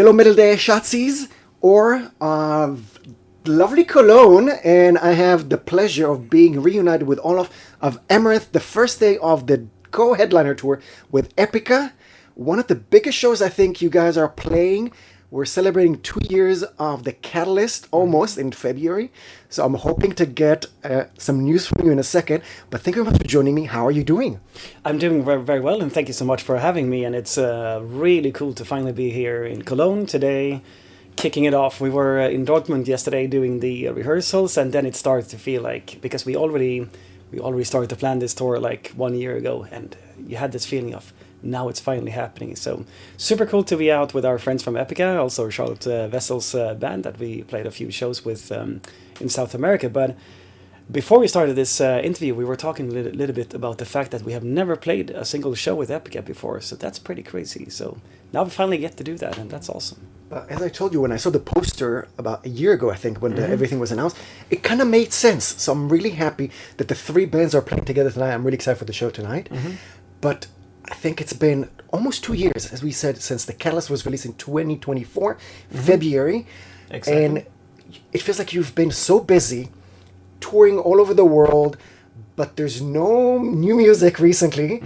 Hello, Metal.de Shatsies, or lovely Cologne, and I have the pleasure of being reunited with all of Amaranth, the first day of the co-headliner tour with Epica, one of the biggest shows I think you guys are playing. We're celebrating 2 years of the Catalyst almost in February, so I'm hoping to get some news from you in a second. But thank you very much for joining me. How are you doing? I'm doing very, very well, and thank you so much for having me. And it's really cool to finally be here in Cologne today, kicking it off. We were in Dortmund yesterday doing the rehearsals, and then it started to feel like, because we already started to plan this tour like 1 year ago, and you had this feeling of now it's finally happening. So super cool to be out with our friends from Epica, also Charlotte Vessel's band that we played a few shows with in South America. But before we started this interview, we were talking a little bit about the fact that we have never played a single show with Epica before. So that's pretty crazy. So now we finally get to do that, and that's awesome. As I told you, when I saw the poster about a year ago, I think, when everything was announced, it kind of made sense. So I'm really happy that the three bands are playing together tonight. I'm really excited for the show tonight. But I think it's been almost 2 years, as we said, since the Catalyst was released in 2024, February. Exactly. And it feels like you've been so busy touring all over the world, but there's no new music recently.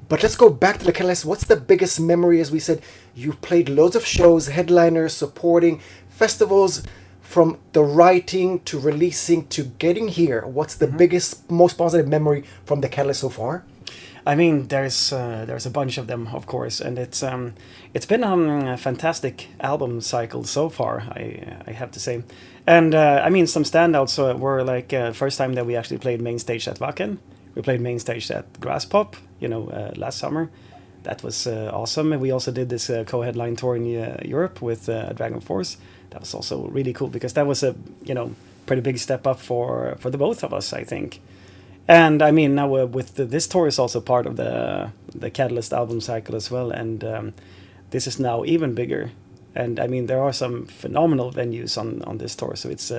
But let's go back to the Catalyst. What's the biggest memory? As we said, you've played loads of shows, headliners, supporting festivals, from the writing to releasing to getting here. What's the biggest, most positive memory from the Catalyst so far? I mean, there's a bunch of them, of course, and it's been a fantastic album cycle so far, I have to say. And I mean, some standouts were like first time that we actually played main stage at Wacken. We played main stage at Grasspop, last summer. That was awesome. And we also did this co-headline tour in Europe with Dragon Force. That was also really cool because that was a pretty big step up for the both of us, I think. And I mean, now with this tour is also part of the Catalyst album cycle as well, and this is now even bigger. And I mean, there are some phenomenal venues on this tour, so it's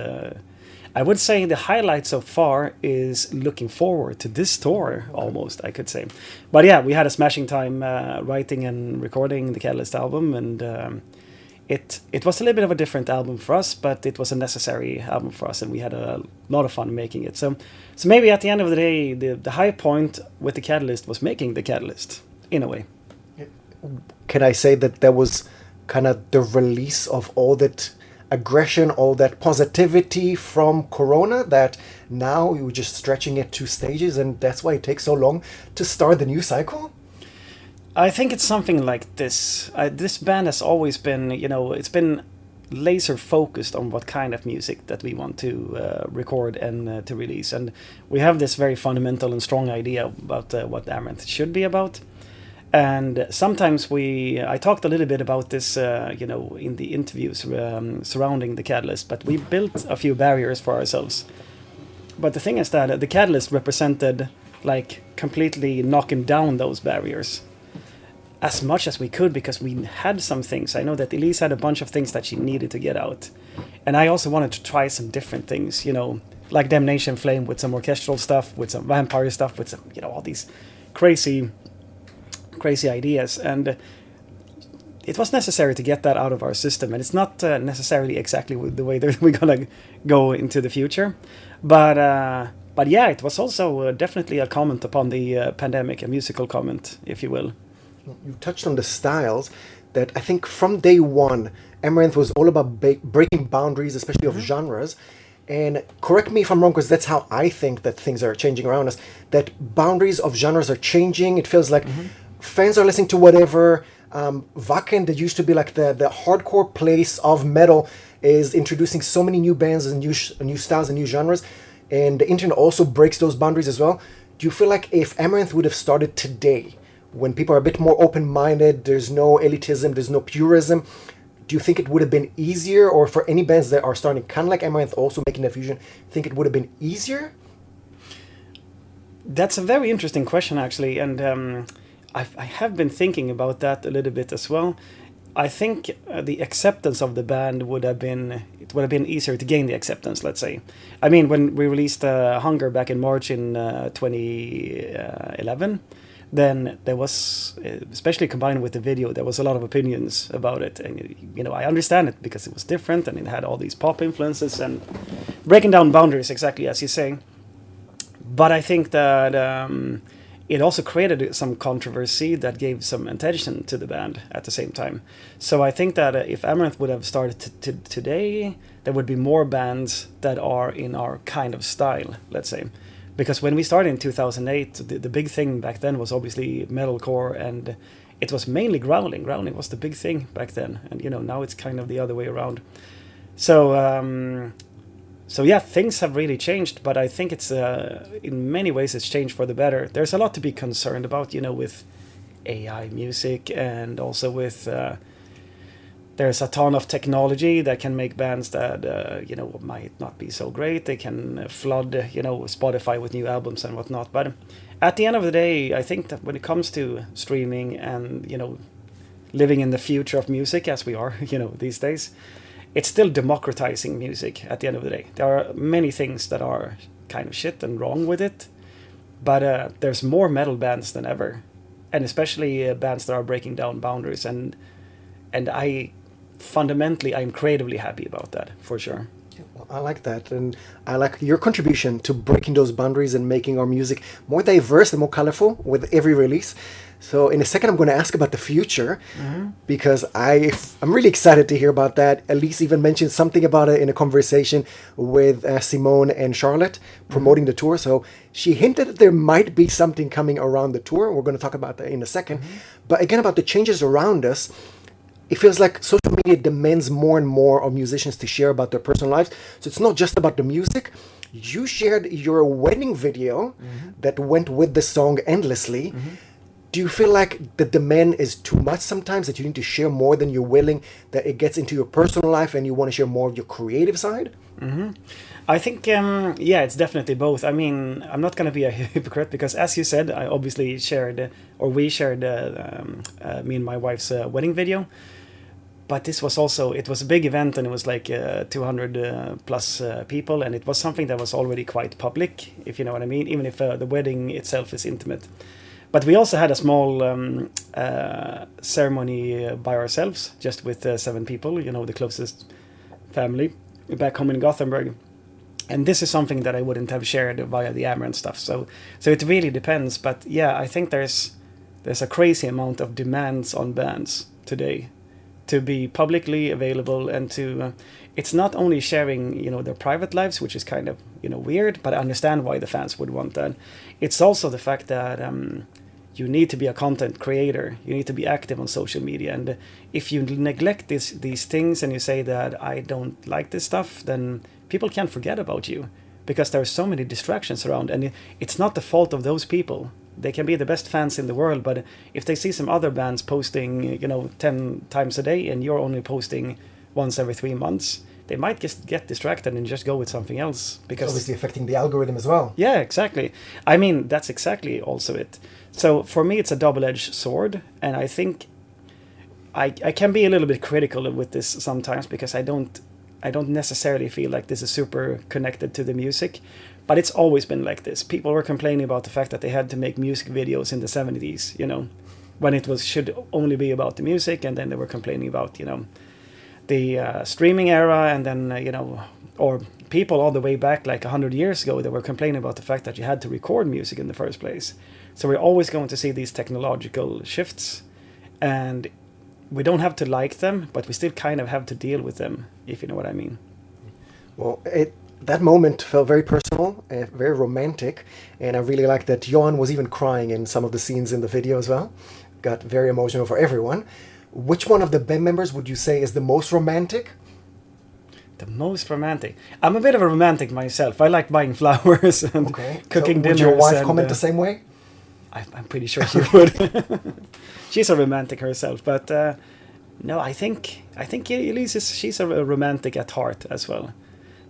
I would say the highlight so far is looking forward to this tour, almost, I could say. But yeah, we had a smashing time writing and recording the Catalyst album, and it was a little bit of a different album for us, but it was a necessary album for us, and we had a lot of fun making it. So maybe at the end of the day, the high point with the Catalyst was making the Catalyst, in a way. Can I say that was kind of the release of all that aggression, all that positivity from Corona, that now you were just stretching it 2 stages, and that's why it takes so long to start the new cycle? I think it's something like this. This band has always been, it's been laser focused on what kind of music that we want to record and to release. And we have this very fundamental and strong idea about what Amaranthe should be about. And sometimes I talked a little bit about this, in the interviews surrounding the Catalyst, but we built a few barriers for ourselves. But the thing is that the Catalyst represented like completely knocking down those barriers as much as we could, because we had some things. I know that Elise had a bunch of things that she needed to get out. And I also wanted to try some different things, like Damnation Flame with some orchestral stuff, with some vampire stuff, with some, all these crazy ideas. And it was necessary to get that out of our system. And it's not necessarily exactly the way that we're going to go into the future. But yeah, it was also definitely a comment upon the pandemic, a musical comment, if you will. You touched on the styles that I think from day one, Amaranthe was all about breaking boundaries, especially of genres. And correct me if I'm wrong, because that's how I think that things are changing around us, that boundaries of genres are changing. It feels like fans are listening to whatever. Wacken, that used to be like the hardcore place of metal, is introducing so many new bands and new styles and new genres. And the internet also breaks those boundaries as well. Do you feel like if Amaranthe would have started today, when people are a bit more open-minded, there's no elitism, there's no purism, do you think it would have been easier? Or for any bands that are starting kind of like Amaranthe, also making that fusion, think it would have been easier? That's a very interesting question, actually, and I have been thinking about that a little bit as well. I think the acceptance of the band would have been easier to gain the acceptance, let's say. I mean, when we released Hunger back in March in 2011, then there was, especially combined with the video, there was a lot of opinions about it. And, you know, I understand it because it was different and it had all these pop influences and breaking down boundaries, exactly as you say. But I think that it also created some controversy that gave some attention to the band at the same time. So I think that if Amaranth would have started today, there would be more bands that are in our kind of style, let's say. Because when we started in 2008, the big thing back then was obviously metalcore, and it was mainly growling. Growling was the big thing back then, and you know, now it's kind of the other way around. So so yeah, things have really changed, but I think it's in many ways it's changed for the better. There's a lot to be concerned about, you know, with AI music, and also with there's a ton of technology that can make bands that you know, might not be so great. They can flood, you know, Spotify with new albums and whatnot. But at the end of the day, I think that when it comes to streaming and, you know, living in the future of music as we are, you know, these days, it's still democratizing music at the end of the day. There are many things that are kind of shit and wrong with it, but there's more metal bands than ever, and especially bands that are breaking down boundaries. And fundamentally, I'm creatively happy about that, for sure. Well, I like that, and I like your contribution to breaking those boundaries and making our music more diverse and more colorful with every release. So in a second, I'm going to ask about the future, because I'm really excited to hear about that. Elise even mentioned something about it in a conversation with Simone and Charlotte promoting the tour. So she hinted that there might be something coming around the tour. We're going to talk about that in a second. But again, about the changes around us, it feels like social media demands more and more of musicians to share about their personal lives. So it's not just about the music. You shared your wedding video that went with the song endlessly. Do you feel like the demand is too much sometimes, that you need to share more than you're willing, that it gets into your personal life and you want to share more of your creative side? I think, yeah, it's definitely both. I mean, I'm not going to be a hypocrite because, as you said, I obviously shared, or we shared me and my wife's wedding video. But this was also, it was a big event, and it was like 200 plus people, and it was something that was already quite public, if you know what I mean, even if the wedding itself is intimate. But we also had a small ceremony by ourselves, just with 7 people, you know, the closest family back home in Gothenburg. And this is something that I wouldn't have shared via the Amaranth stuff. So it really depends. But yeah, I think there's a crazy amount of demands on bands today to be publicly available, and to it's not only sharing, you know, their private lives, which is kind of, you know, weird, but I understand why the fans would want that. It's also the fact that you need to be a content creator. You need to be active on social media. And if you neglect these things and you say that I don't like this stuff, then people can't forget about you, because there are so many distractions around. And it's not the fault of those people. They can be the best fans in the world, but if they see some other bands posting, you know, 10 times a day and you're only posting once every 3 months, they might just get distracted and just go with something else. Because It's obviously affecting the algorithm as well. Yeah, exactly. I mean, that's exactly also it. So for me, it's a double-edged sword, and I think I can be a little bit critical with this sometimes, because I don't necessarily feel like this is super connected to the music, but it's always been like this. People were complaining about the fact that they had to make music videos in the 70s, you know, when it should only be about the music, and then they were complaining about, you know, the streaming era, and then, you know, or people all the way back like 100 years ago, they were complaining about the fact that you had to record music in the first place. So we're always going to see these technological shifts, and we don't have to like them, but we still kind of have to deal with them, if you know what I mean. Well, that moment felt very personal and very romantic, and I really like that Johan was even crying in some of the scenes in the video as well. Got very emotional for everyone. Which one of the band members would you say is the most romantic? The most romantic? I'm a bit of a romantic myself. I like buying flowers and cooking dinners. Would your wife comment the same way? I'm pretty sure she would. She's a romantic herself, but no, I think Elise she's a romantic at heart as well.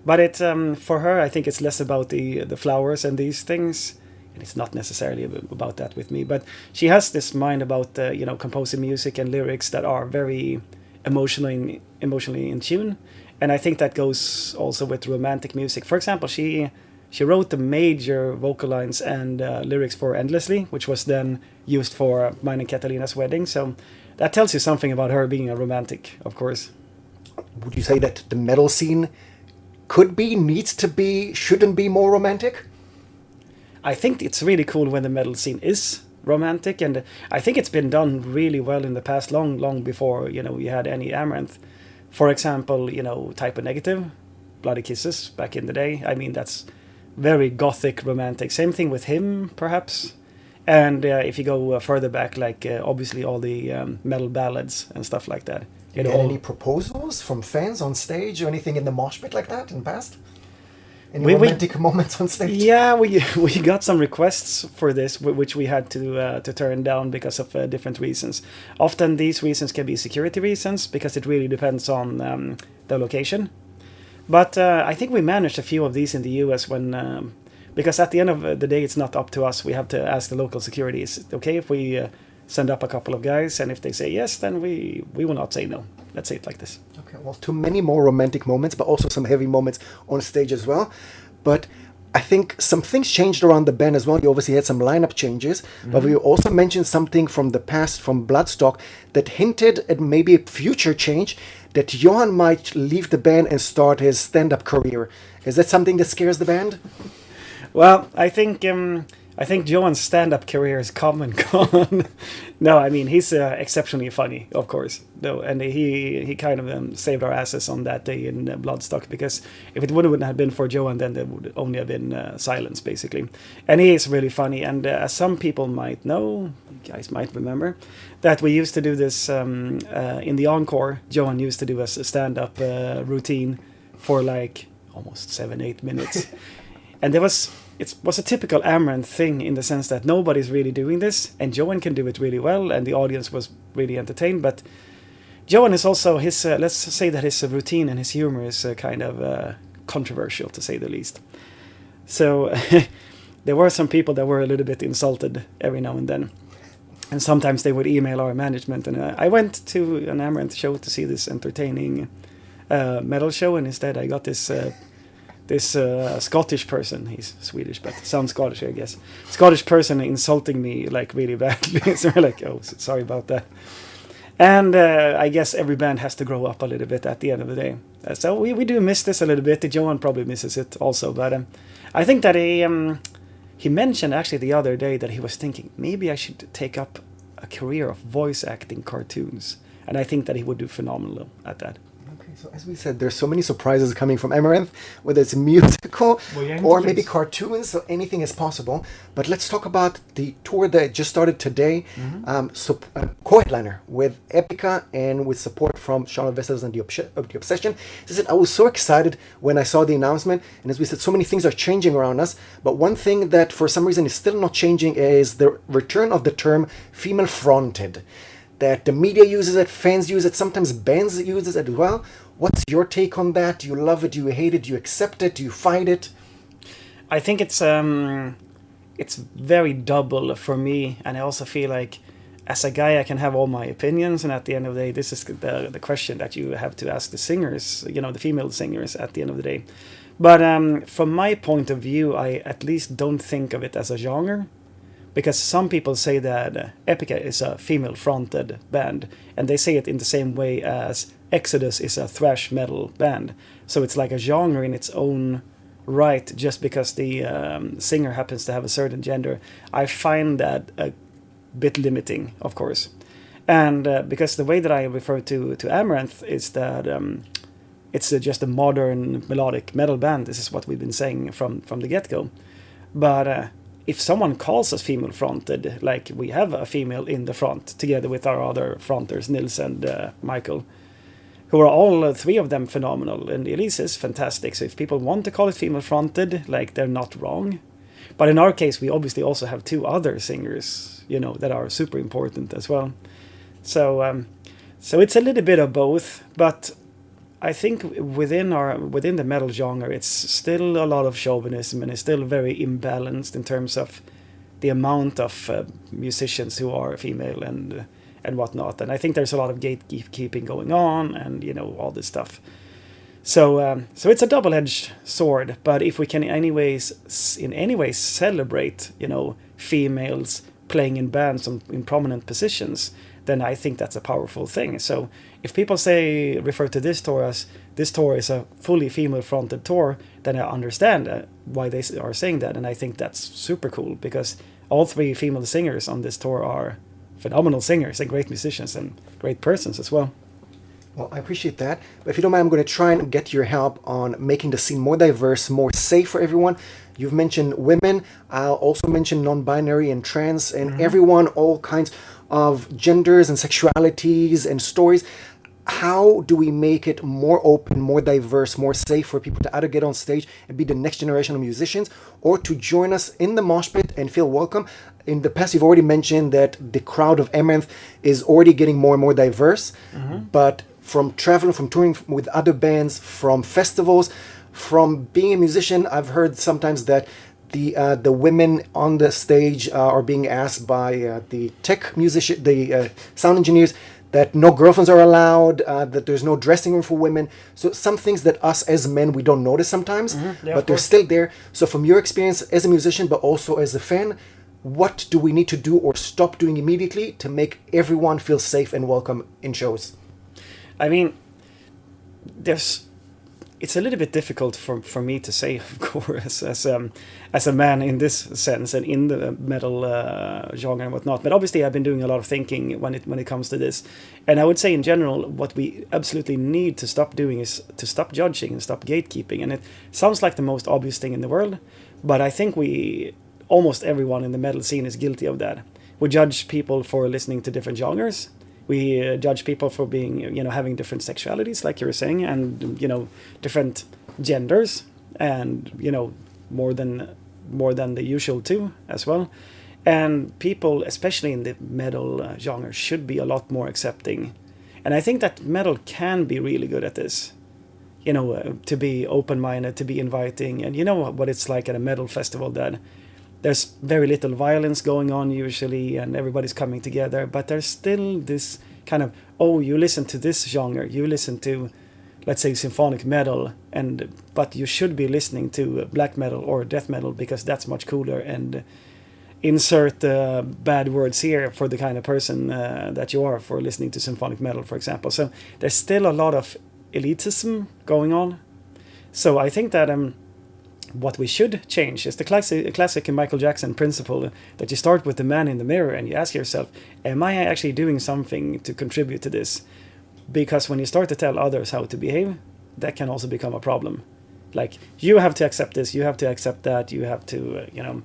But it's for her, I think it's less about the flowers and these things, and it's not necessarily about that with me. But she has this mind about you know, composing music and lyrics that are very emotionally in tune, and I think that goes also with romantic music. For example, she she wrote the major vocal lines and lyrics for Endlessly, which was then used for mine and Catalina's wedding. So that tells you something about her being a romantic, of course. Would you say that the metal scene could be, needs to be, shouldn't be more romantic? I think it's really cool when the metal scene is romantic, and I think it's been done really well in the past, long before, you know, you had any Amaranth. For example, you know, Type O Negative, Bloody Kisses back in the day. I mean, that's very gothic romantic. Same thing with him, perhaps. And if you go further back, like obviously all the metal ballads and stuff like that. You had any proposals from fans on stage or anything in the mosh pit like that in the past? Any romantic moments on stage? Yeah, we got some requests for this, which we had to turn down because of different reasons. Often these reasons can be security reasons, because it really depends on the location. But I think we managed a few of these in the US when... because at the end of the day, it's not up to us. We have to ask the local security, is it okay if we send up a couple of guys? And if they say yes, then we will not say no. Let's say it like this. Okay, well, too many more romantic moments, but also some heavy moments on stage as well. But I think some things changed around the band as well. You obviously had some lineup changes, but we also mentioned something from the past, from Bloodstock, that hinted at maybe a future change, that Johan might leave the band and start his stand-up career. Is that something that scares the band? Well, I think Johan's stand-up career is come and gone. No, I mean, he's exceptionally funny, of course. Though, and he kind of saved our asses on that day in Bloodstock, because if it wouldn't have been for Johan, then there would only have been silence, basically. And he is really funny, and as some people might know, you guys might remember, that we used to do this in the Encore. Johan used to do a stand-up routine for like almost 7-8 minutes. And it was a typical Amaranth thing, in the sense that nobody's really doing this, and Johan can do it really well, and the audience was really entertained. But Johan is also, his let's say that his routine and his humor is kind of controversial, to say the least. So there were some people that were a little bit insulted every now and then, and sometimes they would email our management. And I went to an Amaranth show to see this entertaining metal show, and instead I got this Scottish person, he's Swedish but sounds Scottish, I guess, Scottish person insulting me like really badly. So we're like, oh, sorry about that. And I guess every band has to grow up a little bit at the end of the day. So we do miss this a little bit. Johan probably misses it also, but I think that he mentioned actually the other day that he was thinking maybe I should take up a career of voice acting cartoons, and I think that he would do phenomenal at that. So as we said, there's so many surprises coming from Amaranth, whether it's musical or maybe cartoons, so anything is possible. But let's talk about the tour that just started today, co-headliner with Epica and with support from Charlotte Vessels and the Obsession. As I said, I was so excited when I saw the announcement, and as we said, so many things are changing around us, but one thing that for some reason is still not changing is the return of the term female-fronted. That the media uses it, fans use it, sometimes bands use it as well. What's your take on that? Do you love it? Do you hate it? Do you accept it? Do you fight it? I think it's very double for me, and I also feel like as a guy I can have all my opinions, and at the end of the day this is the question that you have to ask the singers, you know, the female singers at the end of the day. But from my point of view, I at least don't think of it as a genre. Because some people say that Epica is a female-fronted band, and they say it in the same way as Exodus is a thrash metal band. So it's like a genre in its own right, just because the singer happens to have a certain gender. I find that a bit limiting, of course. And because the way that I refer to Amaranth is that it's just a modern melodic metal band. This is what we've been saying from the get-go. But... if someone calls us female-fronted, like we have a female in the front, together with our other fronters, Nils and Michael, who are all three of them phenomenal, and Elise is fantastic. So if people want to call it female-fronted, like, they're not wrong. But in our case, we obviously also have two other singers, you know, that are super important as well. So it's a little bit of both, but I think within the metal genre, it's still a lot of chauvinism, and it's still very imbalanced in terms of the amount of musicians who are female and whatnot. And I think there's a lot of gatekeeping going on, and you know, all this stuff. So it's a double-edged sword. But if we can, in any ways, celebrate, females playing in bands in prominent positions, then I think that's a powerful thing. So if people refer to this tour as this tour is a fully female-fronted tour, then I understand why they are saying that, and I think that's super cool because all three female singers on this tour are phenomenal singers and great musicians and great persons as well. Well, I appreciate that. But if you don't mind, I'm going to try and get your help on making the scene more diverse, more safe for everyone. You've mentioned women. I'll also mention non-binary and trans and everyone, all kinds of genders and sexualities and stories. How do we make it more open, more diverse, more safe for people to either get on stage and be the next generation of musicians or to join us in the mosh pit and feel welcome? In the past, you've already mentioned that the crowd of Amaranth is already getting more and more diverse. But from traveling, from touring with other bands, from festivals, from being a musician, I've heard sometimes that the women on the stage are being asked by the tech musician, the sound engineers, that no girlfriends are allowed, that there's no dressing room for women. So some things that us as men, we don't notice sometimes, but they're still there. So from your experience as a musician, but also as a fan, what do we need to do or stop doing immediately to make everyone feel safe and welcome in shows? I mean, it's a little bit difficult for me to say, of course, as a man in this sense and in the metal genre and whatnot. But obviously, I've been doing a lot of thinking when it comes to this, and I would say in general, what we absolutely need to stop doing is to stop judging and stop gatekeeping. And it sounds like the most obvious thing in the world, but I think almost everyone in the metal scene is guilty of that. We judge people for listening to different genres. We judge people for being, having different sexualities, like you were saying, and, different genders, and, more than the usual too, as well. And people, especially in the metal genre, should be a lot more accepting. And I think that metal can be really good at this, to be open-minded, to be inviting. And you know what it's like at a metal festival, that there's very little violence going on usually, and everybody's coming together. But there's still this kind of, you listen to this genre, you listen to, let's say, symphonic metal, but you should be listening to black metal or death metal because that's much cooler. And insert bad words here for the kind of person that you are for listening to symphonic metal, for example. So there's still a lot of elitism going on. So I think that what we should change is the classic Michael Jackson principle that you start with the man in the mirror and you ask yourself, am I actually doing something to contribute to this? Because when you start to tell others how to behave, that can also become a problem. Like, you have to accept this, you have to accept that, you have to,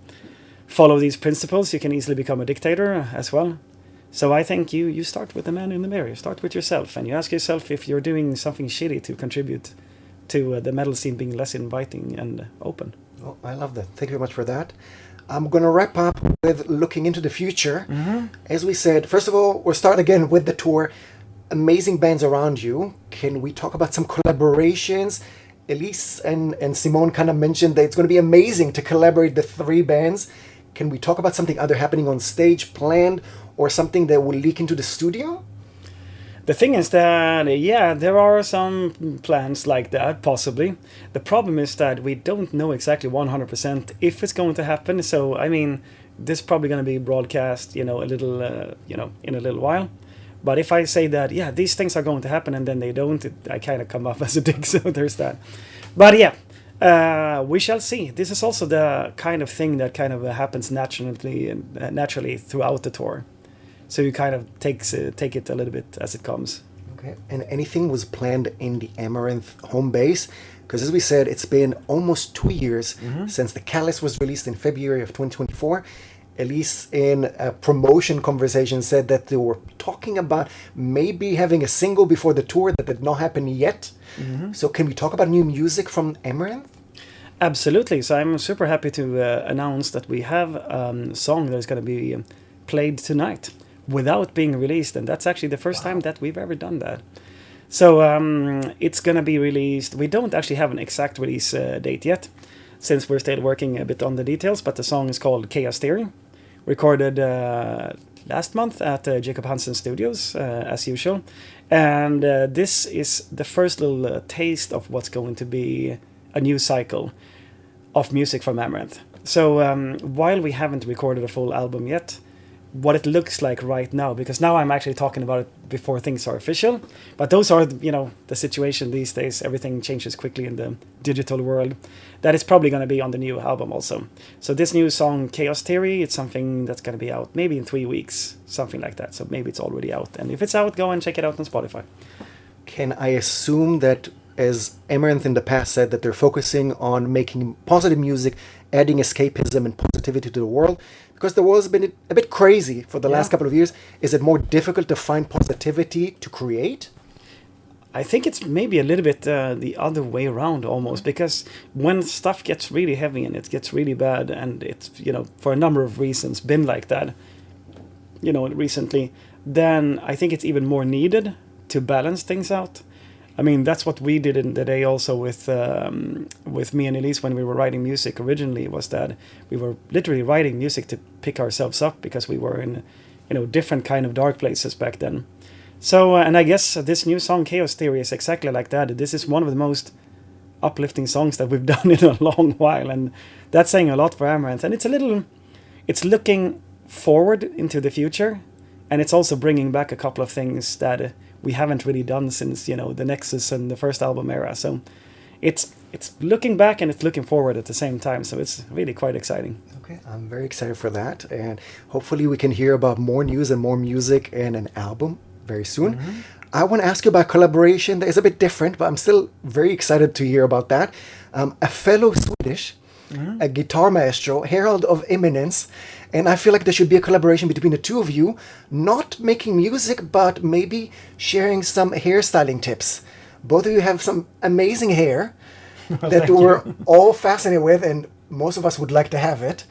follow these principles. You can easily become a dictator as well. So I think you start with the man in the mirror, you start with yourself, and you ask yourself if you're doing something shitty to contribute to the metal scene being less inviting and open. Oh, I love that. Thank you very much for that. I'm going to wrap up with looking into the future. As we said, first of all, we'll start again with the tour. Amazing bands around you. Can we talk about some collaborations? Elise and Simone kind of mentioned that it's going to be amazing to collaborate the three bands. Can we talk about something either happening on stage, planned, or something that will leak into the studio? The thing is that, there are some plans like that, possibly. The problem is that we don't know exactly 100% if it's going to happen. So, I mean, this is probably going to be broadcast, in a little while. But if I say that, these things are going to happen and then they don't, I kind of come off as a dick, so there's that. But we shall see. This is also the kind of thing that kind of happens naturally throughout the tour. So you kind of take it a little bit as it comes. Okay. And anything was planned in the Amaranth home base? Because as we said, it's been almost 2 years since the Callus was released in February of 2024. Elise, in a promotion conversation, said that they were talking about maybe having a single before the tour that did not happen yet. So can we talk about new music from Amaranth? Absolutely. So I'm super happy to announce that we have a song that is going to be played tonight without being released, and that's actually the first time that we've ever done that. So it's gonna be released. We don't actually have an exact release date yet, since we're still working a bit on the details, but the song is called Chaos Theory, recorded last month at Jacob Hansen Studios, as usual. And this is the first little taste of what's going to be a new cycle of music from Amaranth. So while we haven't recorded a full album yet, what it looks like right now, because now I'm actually talking about it before things are official, but those are, the situation these days. Everything changes quickly in the digital world. That is probably going to be on the new album also. So this new song, Chaos Theory, it's something that's going to be out maybe in 3 weeks, something like that. So maybe it's already out. And if it's out, go and check it out on Spotify. Can I assume that, as Amaranth in the past said, that they're focusing on making positive music, adding escapism and positivity to the world? Because the world's been a bit crazy for the last couple of years. Is it more difficult to find positivity to create? I think it's maybe a little bit the other way around almost, because when stuff gets really heavy and it gets really bad, and it's, for a number of reasons been like that, recently, then I think it's even more needed to balance things out. I mean, that's what we did in the day also with me and Elise when we were writing music originally, was that we were literally writing music to pick ourselves up, because we were in, different kind of dark places back then. So, and I guess this new song, Chaos Theory, is exactly like that. This is one of the most uplifting songs that we've done in a long while, and that's saying a lot for Amaranth. And it's looking forward into the future, and it's also bringing back a couple of things that we haven't really done since, the Nexus and the first album era. So it's looking back and it's looking forward at the same time. So it's really quite exciting. Okay, I'm very excited for that. And hopefully we can hear about more news and more music and an album very soon. Mm-hmm. I want to ask you about collaboration that is a bit different, but I'm still very excited to hear about that. A fellow Swedish, a guitar maestro, herald of eminence, and I feel like there should be a collaboration between the two of you, not making music, but maybe sharing some hairstyling tips. Both of you have some amazing hair that we're all fascinated with, and most of us would like to have it.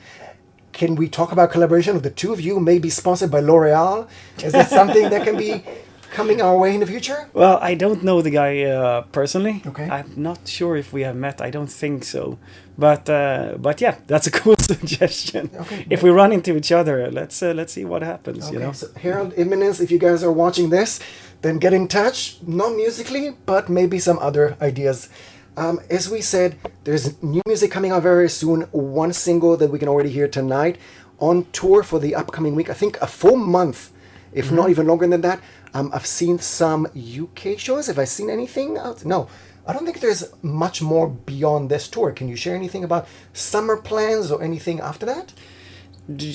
Can we talk about collaboration of the two of you, maybe sponsored by L'Oreal? Is that something that can be coming our way in the future? Well, I don't know the guy personally. Okay. I'm not sure if we have met. I don't think so. But yeah, that's a cool suggestion. Okay. If we run into each other, let's see what happens. Okay, so Herald Imminence, if you guys are watching this, then get in touch. Not musically, but maybe some other ideas. As we said, there's new music coming out very soon. One single that we can already hear tonight. On tour for the upcoming week. I think a full month, if not even longer than that. I've seen some UK shows. Have I seen anything else? No. I don't think there's much more beyond this tour. Can you share anything about summer plans or anything after that?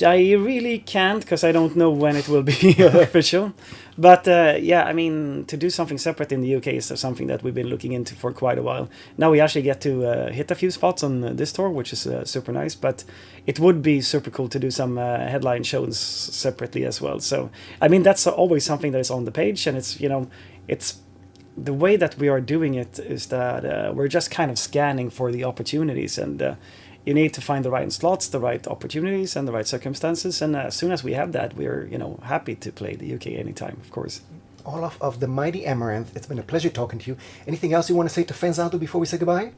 I really can't, because I don't know when it will be official. But yeah, I mean, to do something separate in the UK is something that we've been looking into for quite a while. Now we actually get to hit a few spots on this tour, which is super nice. But it would be super cool to do some headline shows separately as well. So, I mean, that's always something that is on the page. And it's, it's the way that we are doing it is that we're just kind of scanning for the opportunities, and you need to find the right slots, the right opportunities, and the right circumstances. And as soon as we have that, we're happy to play the UK anytime, of course. Olaf of the mighty Amaranth, it's been a pleasure talking to you. Anything else you want to say to fans out there before we say goodbye?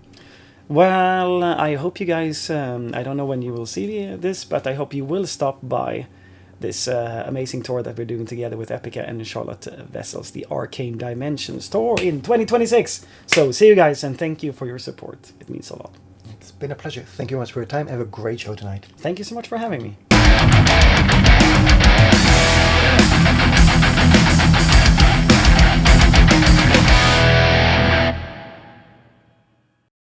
Well, I hope you guys, I don't know when you will see this, but I hope you will stop by this amazing tour that we're doing together with Epica and Charlotte Vessels, the Arcane Dimensions tour in 2026. So see you guys, and thank you for your support. It means a lot. It's been a pleasure. Thank you much for your time. Have a great show tonight. Thank you so much for having me.